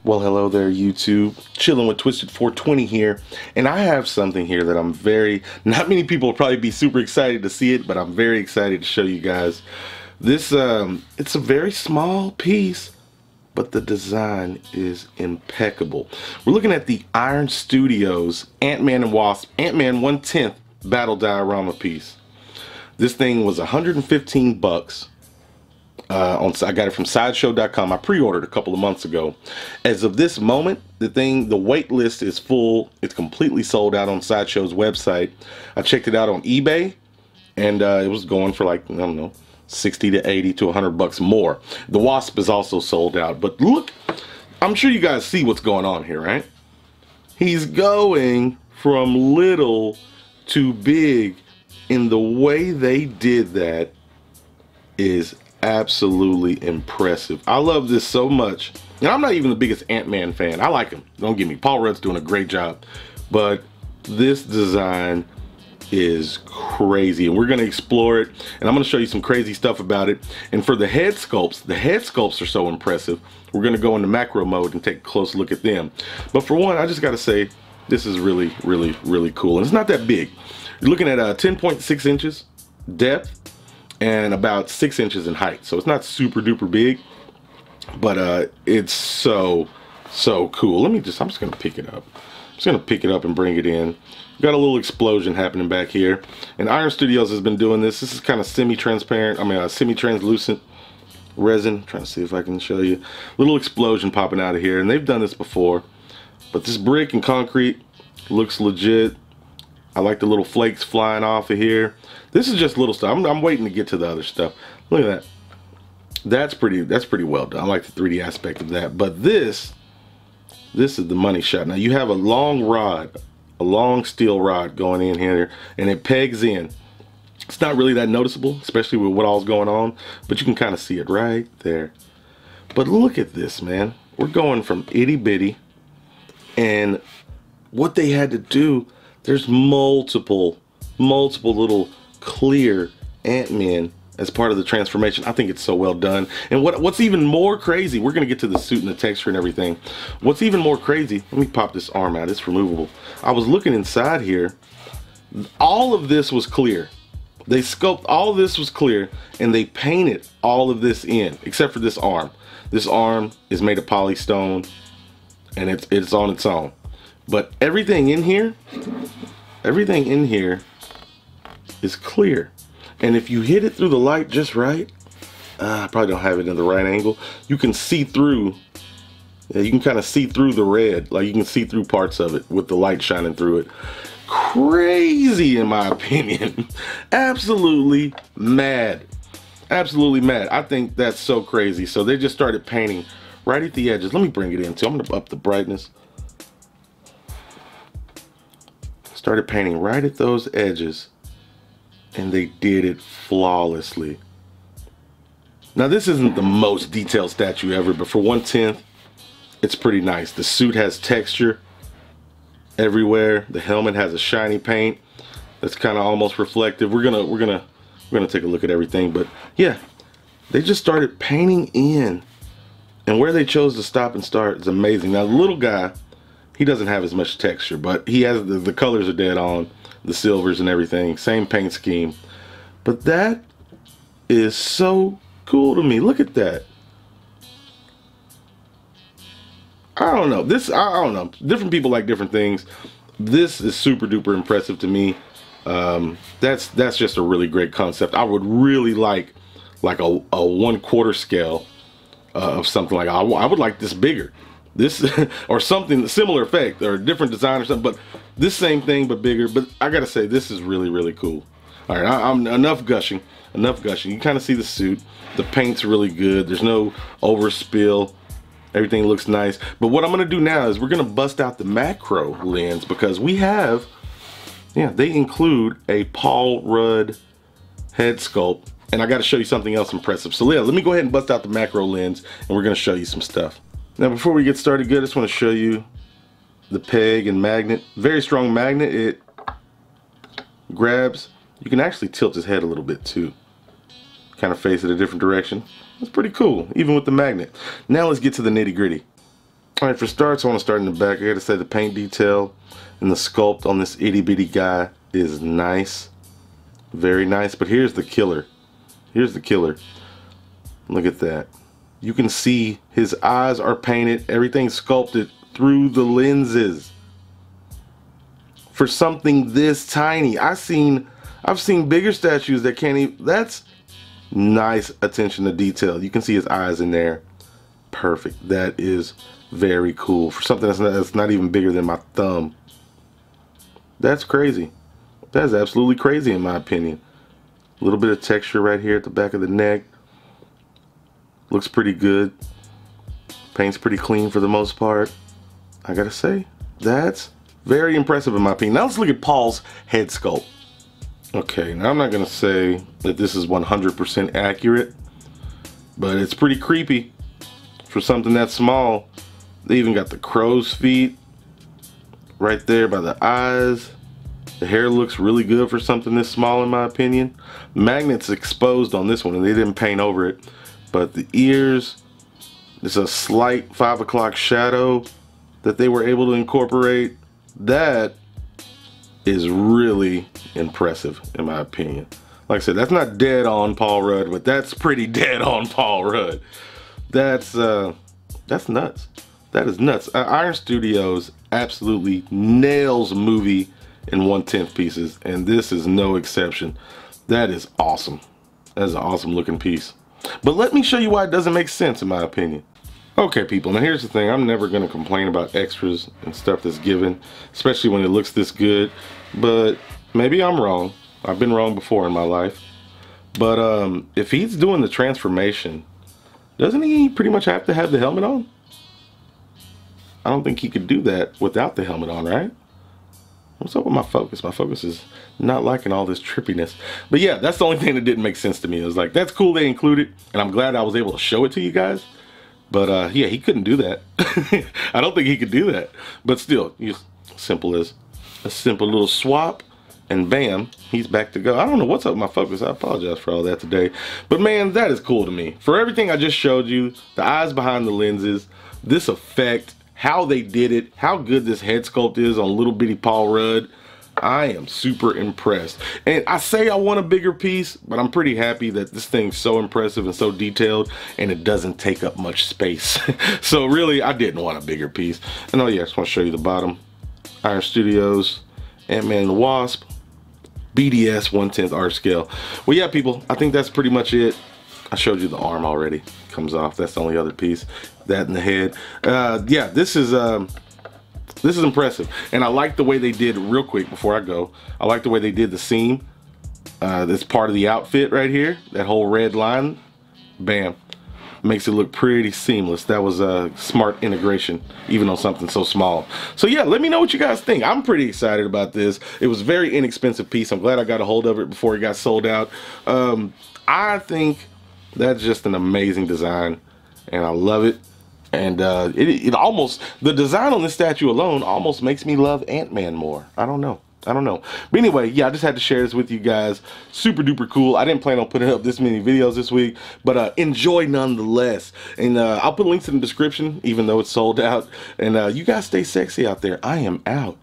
Well, hello there, YouTube. Chilling with Twisted 420 here, and I have something here that not many people will probably be super excited to see it, but I'm very excited to show you guys. This, it's a very small piece, but the design is impeccable. We're looking at the Iron Studios Ant-Man and Wasp, Ant-Man 1/10 Battle Diorama piece. This thing was 115 bucks. I got it from sideshow.com. I pre-ordered a couple of months ago. As of this moment, the wait list is full. It's completely sold out on Sideshow's website. I checked it out on eBay, and it was going for like, I don't know, 60 to 80 to 100 bucks more. The Wasp is also sold out. But look, I'm sure you guys see what's going on here, right? He's going from little to big, and the way they did that is absolutely impressive. I love this so much. And I'm not even the biggest Ant-Man fan. I like him, don't get me. Paul Rudd's doing a great job. But this design is crazy, and we're going to explore it, and I'm going to show you some crazy stuff about it. And for the head sculpts are so impressive. We're going to go into macro mode and take a close look at them. But for one, I just got to say, this is really, really, really cool. And it's not that big. You're looking at 10.6 inches depth and about 6 inches in height. So it's not super duper big, but it's so cool. I'm just gonna pick it up. I'm just gonna pick it up and bring it in. Got a little explosion happening back here. And Iron Studios has been doing this. This is kind of semi-transparent, semi-translucent resin. Trying to see if I can show you. Little explosion popping out of here. And they've done this before. But this brick and concrete looks legit. I like the little flakes flying off of here. This is just little stuff. I'm waiting to get to the other stuff. Look at that. That's pretty well done. I like the 3D aspect of that. But this is the money shot. Now you have a long rod, a long steel rod going in here, and it pegs in. It's not really that noticeable, especially with what all's going on, but you can kind of see it right there. But look at this, man. We're going from itty bitty, and what they had to do, there's multiple little clear Ant-Man as part of the transformation. I think it's so well done. And what's even more crazy, we're gonna get to the suit and the texture and everything. What's even more crazy, let me pop this arm out, it's removable. I was looking inside here, all of this was clear. They sculpted, all of this was clear, and they painted all of this in, except for this arm. This arm is made of polystone, and it's on its own. But everything in here is clear. And if you hit it through the light just right, I probably don't have it in the right angle, you can see through, you can kind of see through the red, like you can see through parts of it with the light shining through it. Crazy in my opinion. Absolutely mad. Absolutely mad. I think that's so crazy. So they just started painting right at the edges. Let me bring it in too. I'm gonna up the brightness. Started painting right at those edges, and they did it flawlessly. Now this isn't the most detailed statue ever, but for 1/10, it's pretty nice. The suit has texture everywhere. The helmet has a shiny paint that's kind of almost reflective. We're gonna take a look at everything, but yeah, they just started painting in, and where they chose to stop and start is amazing. Now the little guy, he doesn't have as much texture, but he has the colors are dead on, the silvers and everything, same paint scheme. But that is so cool to me. Look at that. I don't know. I don't know. Different people like different things. This is super duper impressive to me. That's just a really great concept. I would really like a 1/4 scale of something like I would like this bigger. This or something similar effect or a different design or something, but this same thing but bigger. But I gotta say, this is really, really cool. All right, I'm enough gushing. You kind of see the suit. The paint's really good. There's no overspill. Everything looks nice. But what I'm gonna do now is we're gonna bust out the macro lens, because we have, yeah, they include a Paul Rudd head sculpt, and I got to show you something else impressive. So yeah, let me go ahead and bust out the macro lens, and we're gonna show you some stuff. Now before we get started good, I just want to show you the peg and magnet. Very strong magnet. It grabs. You can actually tilt his head a little bit too. Kind of face it a different direction. It's pretty cool, even with the magnet. Now let's get to the nitty gritty. Alright, for starts, I want to start in the back. I gotta say the paint detail and the sculpt on this itty bitty guy is nice. Very nice. But here's the killer. Here's the killer. Look at that. You can see his eyes are painted. Everything's sculpted through the lenses. For something this tiny. I've seen bigger statues that can't even. That's nice attention to detail. You can see his eyes in there. Perfect. That is very cool. For something that's not even bigger than my thumb. That's crazy. That's absolutely crazy in my opinion. A little bit of texture right here at the back of the neck. Looks pretty good. Paint's pretty clean for the most part. I gotta say, that's very impressive in my opinion. Now let's look at Paul's head sculpt. Okay, now I'm not gonna say that this is 100% accurate, but it's pretty creepy for something that small. They even got the crow's feet right there by the eyes. The hair looks really good for something this small in my opinion. Magnets exposed on this one and they didn't paint over it. But the ears, there's a slight 5 o'clock shadow that they were able to incorporate. That is really impressive in my opinion. Like I said, that's not dead on Paul Rudd, but that's pretty dead on Paul Rudd. That's nuts. That is nuts. Iron Studios absolutely nails movie in 1/10 pieces, and this is no exception. That is awesome. That is an awesome looking piece. But let me show you why it doesn't make sense in my opinion. Okay people, now here's the thing. I'm never going to complain about extras and stuff that's given, especially when it looks this good. But maybe I'm wrong. I've been wrong before in my life. But if he's doing the transformation, doesn't he pretty much have to have the helmet on? I don't think he could do that without the helmet on, right? What's up with my focus? My focus is not liking all this trippiness. But yeah, that's the only thing that didn't make sense to me. It was like, that's cool they included, and I'm glad I was able to show it to you guys. But yeah, he couldn't do that. I don't think he could do that. But still, simple as a simple little swap, and bam, he's back to go. I don't know what's up with my focus. I apologize for all that today. But man, that is cool to me. For everything I just showed you, the eyes behind the lenses, this effect, how they did it, how good this head sculpt is on little bitty Paul Rudd, I am super impressed. And I say I want a bigger piece, but I'm pretty happy that this thing's so impressive and so detailed, and it doesn't take up much space. So really, I didn't want a bigger piece. And oh yeah, I just want to show you the bottom. Iron Studios, Ant-Man and the Wasp, BDS 1/10 art scale. Well yeah people, I think that's pretty much it. I showed you the arm already. Comes off. That's the only other piece. That in the head. Yeah, this is impressive, and I like the way they did. Real quick before I go, I like the way they did the seam. This part of the outfit right here, that whole red line, bam, makes it look pretty seamless. That was a smart integration, even on something so small. So yeah, let me know what you guys think. I'm pretty excited about this. It was a very inexpensive piece. I'm glad I got a hold of it before it got sold out. I think that's just an amazing design, and I love it. And it almost, the design on this statue alone almost makes me love Ant-Man more. I don't know. But anyway, yeah, I just had to share this with you guys. Super duper cool. I didn't plan on putting up this many videos this week, but enjoy nonetheless. And I'll put links in the description, even though it's sold out. And you guys stay sexy out there. I am out.